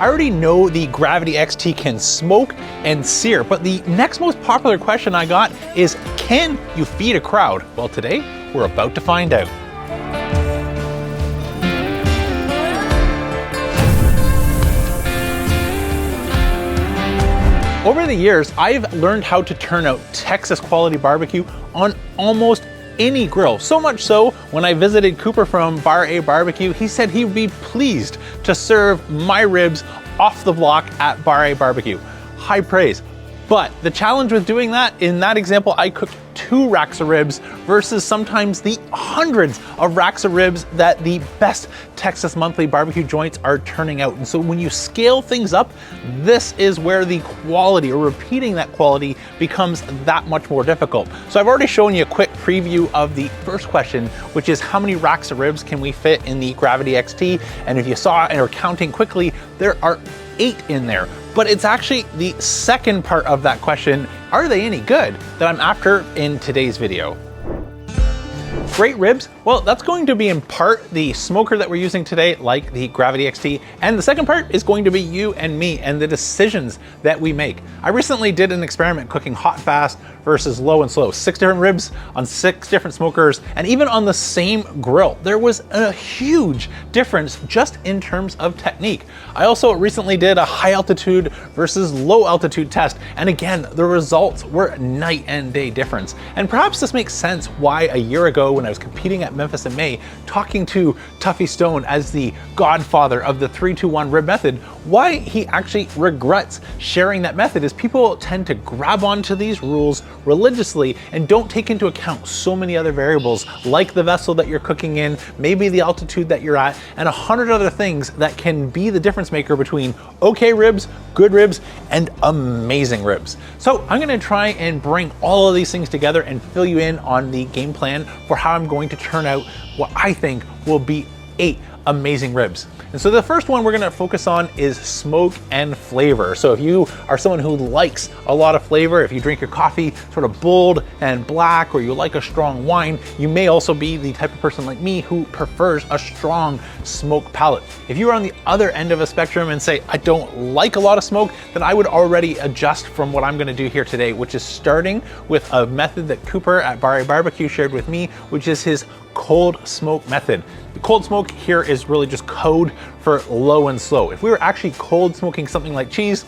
I already know the Gravity XT can smoke and sear, but the next most popular question I got is, can you feed a crowd? Well, today we're about to find out. Over the years, I've learned how to turn out Texas quality barbecue on almost any grill. So much so, when I visited Cooper from Bar A Barbecue, he said he would be pleased to serve my ribs off the block at Bar A Barbecue. High praise. But the challenge with doing that, in that example, I cooked 2 racks of ribs versus sometimes the hundreds of racks of ribs that the best Texas monthly barbecue joints are turning out. And so when you scale things up, this is where the quality, or repeating that quality, becomes that much more difficult. So I've already shown you a quick preview of the first question, which is how many racks of ribs can we fit in the Gravity XT? And if you saw and are counting quickly, there are 8 in there. But it's actually the second part of that question, are they any good, that I'm after in today's video. Great ribs, well, that's going to be in part the smoker that we're using today, like the Gravity XT, and the second part is going to be you and me and the decisions that we make. I recently did an experiment cooking hot fast versus low and slow. 6 different ribs on 6 different smokers, and even on the same grill. There was a huge difference just in terms of technique. I also recently did a high altitude versus low altitude test, and again, the results were night and day difference. And perhaps this makes sense why a year ago when I was competing at Memphis in May, talking to Tuffy Stone as the godfather of the 3-2-1 rib method, why he actually regrets sharing that method is people tend to grab onto these rules religiously and don't take into account so many other variables, like the vessel that you're cooking in, maybe the altitude that you're at, and 100 other things that can be the difference maker between okay ribs, good ribs, and amazing ribs. So I'm gonna try and bring all of these things together and fill you in on the game plan for how I'm going to turn out what I think will be 8 amazing ribs. And so the first one we're gonna focus on is smoke and flavor. So if you are someone who likes a lot of flavor, if you drink your coffee sort of bold and black, or you like a strong wine, you may also be the type of person like me who prefers a strong smoke palate. If you are on the other end of a spectrum and say, I don't like a lot of smoke, then I would already adjust from what I'm gonna do here today, which is starting with a method that Cooper at Bar A Barbecue shared with me, which is his cold smoke method. The cold smoke here is really just code for low and slow. If we were actually cold smoking something like cheese,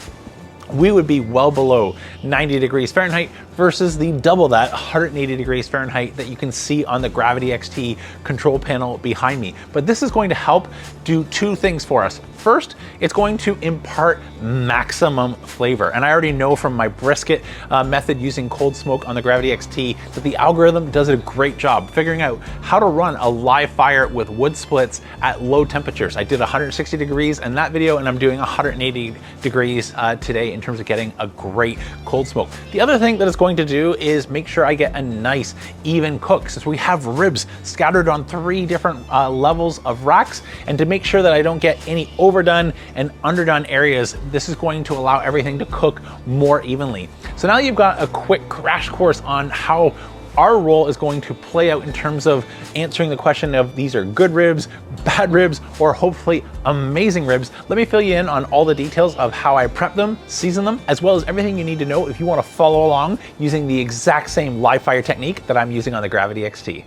we would be well below 90 degrees Fahrenheit versus the double that, 180 degrees Fahrenheit, that you can see on the Gravity XT control panel behind me. But this is going to help do 2 things for us. First, it's going to impart maximum flavor. And I already know from my brisket method using cold smoke on the Gravity XT that the algorithm does a great job figuring out how to run a live fire with wood splits at low temperatures. I did 160 degrees in that video, and I'm doing 180 degrees today in terms of getting a great cold smoke. The other thing that it's going to do is make sure I get a nice even cook, since we have ribs scattered on 3 different levels of racks, and to make sure that I don't get any overdone and underdone areas, this is going to allow everything to cook more evenly. So now you've got a quick crash course on how our role is going to play out in terms of answering the question of these are good ribs, bad ribs, or hopefully amazing ribs. Let me fill you in on all the details of how I prep them, season them, as well as everything you need to know if you want to follow along using the exact same live fire technique that I'm using on the Gravity XT.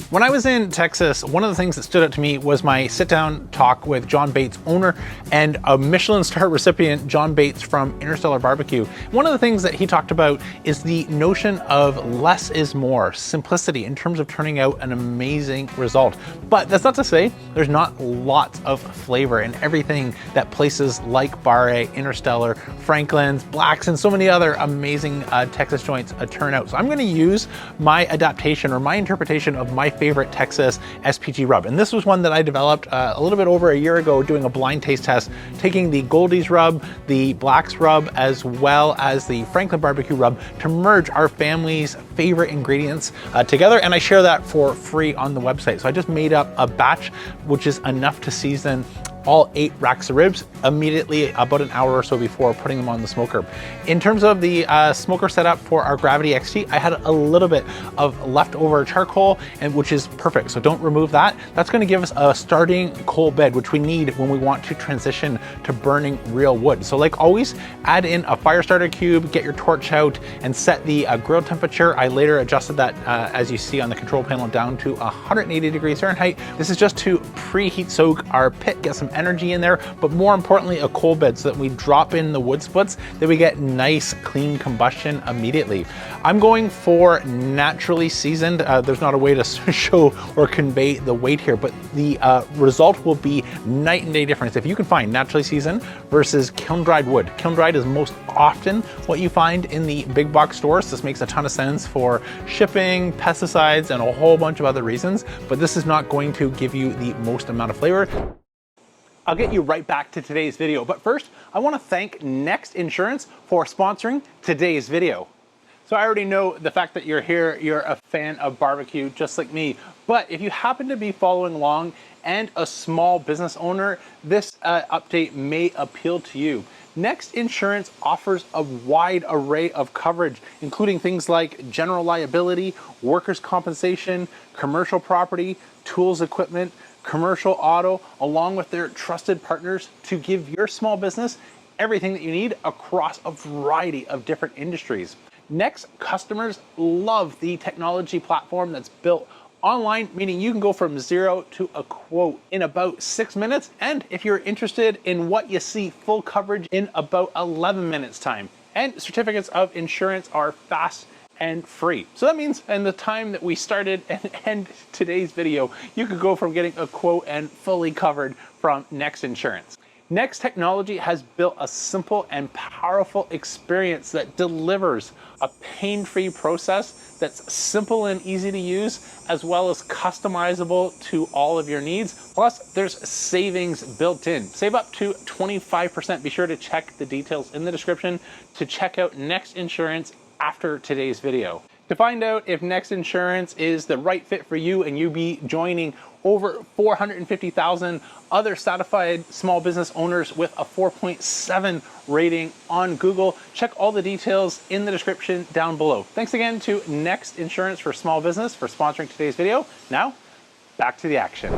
When I was in Texas, one of the things that stood out to me was my sit-down talk with John Bates, owner and a Michelin star recipient, John Bates from Interstellar Barbecue. One of the things that he talked about is the notion of less is more, simplicity in terms of turning out an amazing result. But that's not to say there's not lots of flavor in everything that places like Bar A, Interstellar, Franklin's, Black's, and so many other amazing Texas joints turn out. So I'm gonna use my adaptation or my interpretation of my favorite Texas SPG rub. And this was one that I developed a little bit over a year ago doing a blind taste test, taking the Goldie's rub, the Black's rub, as well as the Franklin barbecue rub to merge our family's favorite ingredients together. And I share that for free on the website. So I just made up a batch, which is enough to season all 8 racks of ribs immediately about an hour or so before putting them on the smoker. In terms of the smoker setup for our Gravity XT, I had a little bit of leftover charcoal, and which is perfect, so don't remove that. That's going to give us a starting coal bed, which we need when we want to transition to burning real wood. So like always, add in a fire starter cube, get your torch out, and set the grill temperature. I later adjusted that, as you see on the control panel, down to 180 degrees Fahrenheit. This is just to preheat soak our pit, get some energy in there, but more importantly, a coal bed, so that we drop in the wood splits, that we get nice clean combustion immediately. I'm going for naturally seasoned. There's not a way to show or convey the weight here, but the result will be night and day difference if you can find naturally seasoned versus kiln dried wood. Kiln dried is most often what you find in the big box stores. This makes a ton of sense for shipping, pesticides, and a whole bunch of other reasons, but this is not going to give you the most amount of flavor. I'll get you right back to today's video, but first I want to thank Next Insurance for sponsoring today's video. So I already know the fact that you're here, you're a fan of barbecue just like me, but if you happen to be following along and a small business owner, this update may appeal to you. Next Insurance offers a wide array of coverage, including things like general liability, workers' compensation, commercial property, tools, equipment, commercial auto, along with their trusted partners to give your small business everything that you need across a variety of different industries. Next customers love the technology platform that's built online, meaning you can go from zero to a quote in about 6 minutes. And if you're interested in what you see, full coverage in about 11 minutes time. And certificates of insurance are fast and free. So that means in the time that we started and end today's video, you could go from getting a quote and fully covered from Next Insurance. Next Technology has built a simple and powerful experience that delivers a pain-free process that's simple and easy to use, as well as customizable to all of your needs. Plus, there's savings built in. Save up to 25%. Be sure to check the details in the description to check out Next Insurance after today's video. To find out if Next Insurance is the right fit for you and you be joining over 450,000 other satisfied small business owners with a 4.7 rating on Google, check all the details in the description down below. Thanks again to Next Insurance for Small Business for sponsoring today's video. Now, back to the action.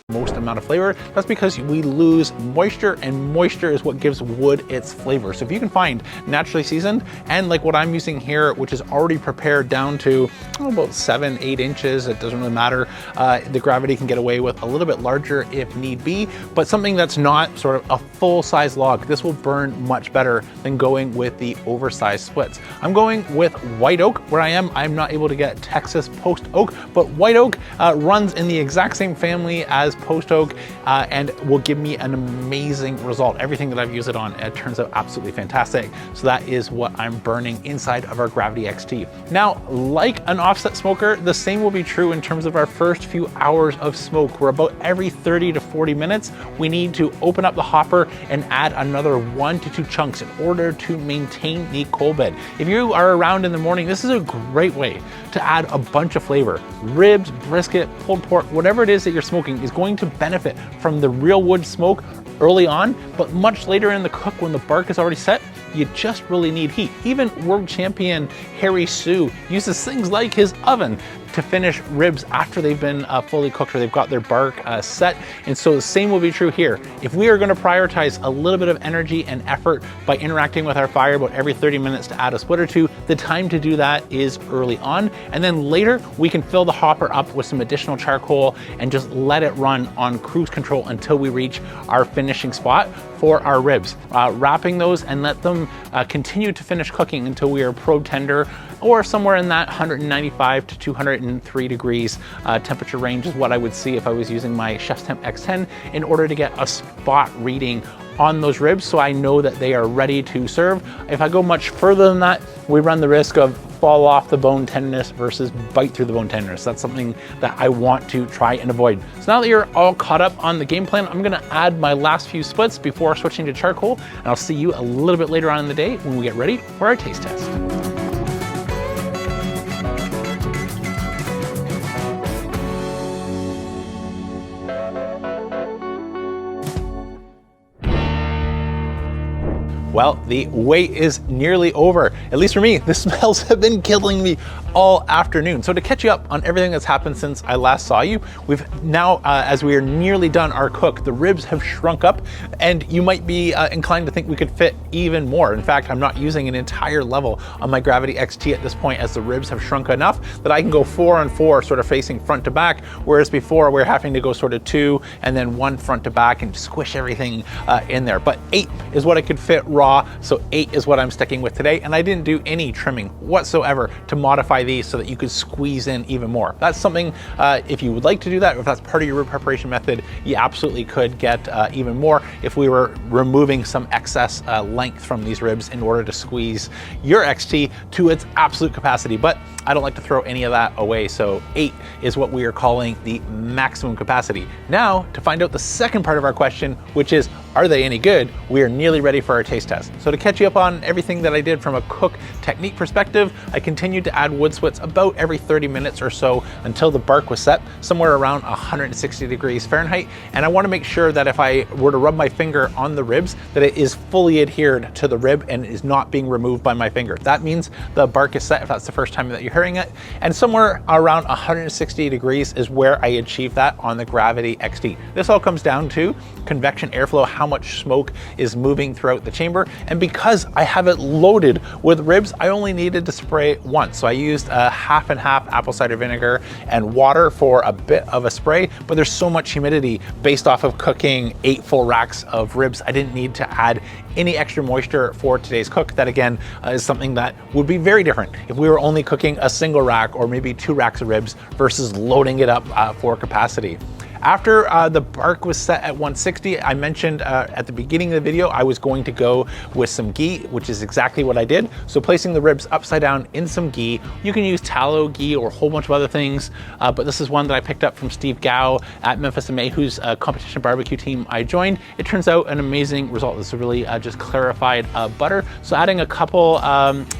Most amount of flavor. That's because we lose moisture, and moisture is what gives wood its flavor. So if you can find naturally seasoned, and like what I'm using here, which is already prepared down to about 7-8 inches, it doesn't really matter. The Gravity can get away with a little bit larger if need be, but something that's not sort of a full size log. This will burn much better than going with the oversized splits. I'm going with white oak. Where I'm not able to get Texas post oak, but white oak runs in the exact same family as post oak and will give me an amazing result. Everything that I've used it on, it turns out absolutely fantastic. So that is what I'm burning inside of our Gravity XT. Now, like an offset smoker, the same will be true in terms of our first few hours of smoke, where about every 30 to 40 minutes, we need to open up the hopper and add another 1 to 2 chunks in order to maintain the coal bed. If you are around in the morning, this is a great way to add a bunch of flavor. Ribs, brisket, pulled pork, whatever it is that you're smoking is going to benefit from the real wood smoke early on, but much later in the cook, when the bark is already set, you just really need heat. Even world champion Harry Sue uses things like his oven to finish ribs after they've been fully cooked, or they've got their bark set. And so the same will be true here. If we are going to prioritize a little bit of energy and effort by interacting with our fire about every 30 minutes to add a split or two, the time to do that is early on. And then later we can fill the hopper up with some additional charcoal and just let it run on cruise control until we reach our finishing spot for our ribs. Wrapping those and let them continue to finish cooking until we are pro tender, or somewhere in that 195 to 203 degrees temperature range is what I would see if I was using my Chef's Temp X10 in order to get a spot reading on those ribs, so I know that they are ready to serve. If I go much further than that, we run the risk of fall off the bone tenderness versus bite through the bone tenderness. That's something that I want to try and avoid. So now that you're all caught up on the game plan, I'm gonna add my last few splits before switching to charcoal, and I'll see you a little bit later on in the day when we get ready for our taste test. Well, the wait is nearly over. At least for me, the smells have been killing me all afternoon. So to catch you up on everything that's happened since I last saw you, we've now, as we are nearly done our cook, the ribs have shrunk up, and you might be inclined to think we could fit even more. In fact, I'm not using an entire level on my Gravity XT at this point, as the ribs have shrunk enough that I can go 4 on 4, sort of facing front to back, whereas before we're having to go sort of 2 and then 1 front to back and squish everything in there. But 8 is what I could fit raw, so 8 is what I'm sticking with today, and I didn't do any trimming whatsoever to modify these so that you could squeeze in even more. That's something, if you would like to do that, if that's part of your rib preparation method, you absolutely could get even more if we were removing some excess length from these ribs in order to squeeze your XT to its absolute capacity. But I don't like to throw any of that away, so 8 is what we are calling the maximum capacity. Now, to find out the second part of our question, which is, are they any good? We are nearly ready for our taste test. So to catch you up on everything that I did from a cook technique perspective, I continued to add wood splits about every 30 minutes or so until the bark was set somewhere around 160 degrees Fahrenheit. And I want to make sure that if I were to rub my finger on the ribs, that it is fully adhered to the rib and is not being removed by my finger. That means the bark is set if that's the first time that you're hearing it. And somewhere around 160 degrees is where I achieved that on the Gravity XT. This all comes down to convection airflow, how much smoke is moving throughout the chamber. And because I have it loaded with ribs, I only needed to spray once. So I used a half and half apple cider vinegar and water for a bit of a spray, but there's so much humidity based off of cooking 8 full racks of ribs. I didn't need to add any extra moisture for today's cook. That again is something that would be very different if we were only cooking a single rack or maybe 2 racks of ribs versus loading it up for capacity. After the bark was set at 160, I mentioned at the beginning of the video, I was going to go with some ghee, which is exactly what I did. So placing the ribs upside down in some ghee. You can use tallow, ghee, or a whole bunch of other things, but this is one that I picked up from Steve Gao at Memphis SMB, whose competition barbecue team I joined. It turns out an amazing result. This is really just clarified butter. So adding a couple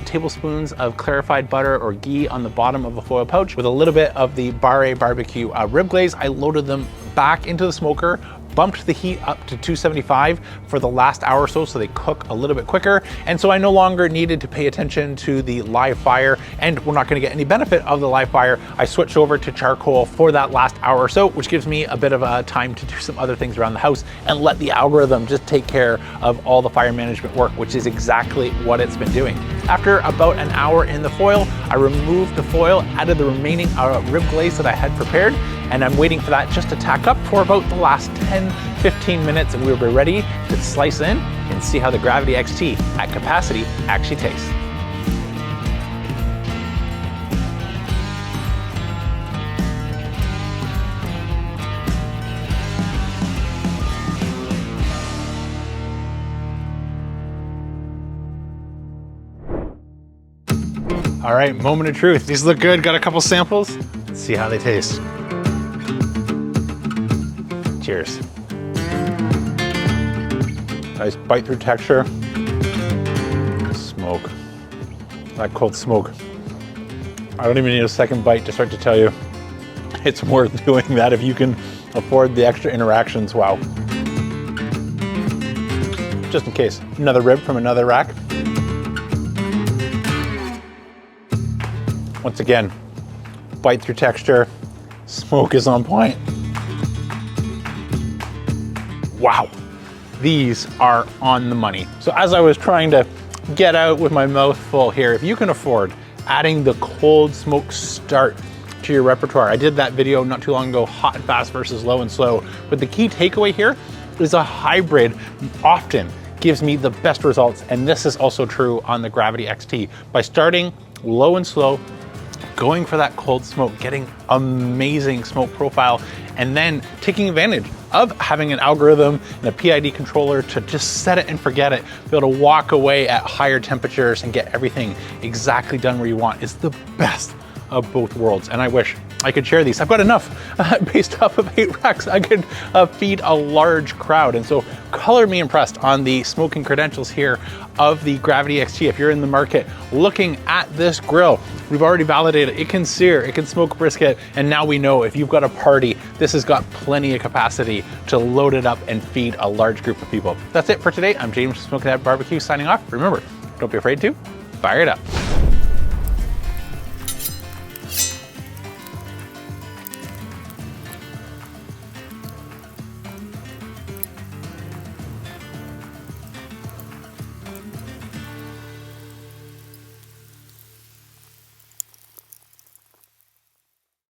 tablespoons of clarified butter or ghee on the bottom of a foil pouch with a little bit of the Bar A barbecue rib glaze, I loaded them back into the smoker, bumped the heat up to 275 for the last hour or so they cook a little bit quicker. And so I no longer needed to pay attention to the live fire, and we're not going to get any benefit of the live fire. I switched over to charcoal for that last hour or so, which gives me a bit of a time to do some other things around the house and let the algorithm just take care of all the fire management work, which is exactly what it's been doing. After about an hour in the foil, I removed the foil, added the remaining rib glaze that I had prepared, and I'm waiting for that just to tack up for about the last 10-15 minutes, and we'll be ready to slice in and see how the Gravity XT at capacity actually tastes. All right, moment of truth. These look good. Got a couple samples. Let's see how they taste. Cheers. Nice bite through texture. Smoke. That cold smoke. I don't even need a second bite to start to tell you it's worth doing that if you can afford the extra interactions. Wow. Just in case. Another rib from another rack. Once again, bite through texture, smoke is on point. Wow, these are on the money. So as I was trying to get out with my mouth full here, if you can afford adding the cold smoke start to your repertoire, I did that video not too long ago, hot and fast versus low and slow, but the key takeaway here is a hybrid often gives me the best results, and this is also true on the Gravity XT. By starting low and slow, going for that cold smoke, getting amazing smoke profile, and then taking advantage of having an algorithm and a PID controller to just set it and forget it, be able to walk away at higher temperatures and get everything exactly done where you want is the best of both worlds. And I wish I could share these. I've got enough based off of 8 racks. I could feed a large crowd. And so color me impressed on the smoking credentials here of the Gravity XT. If you're in the market looking at this grill, We've already validated it can sear, it can smoke brisket, and now we know if you've got a party, this has got plenty of capacity to load it up and feed a large group of people. That's it for today. I'm James from Smoking Hat Barbecue signing off. Remember, don't be afraid to fire it up.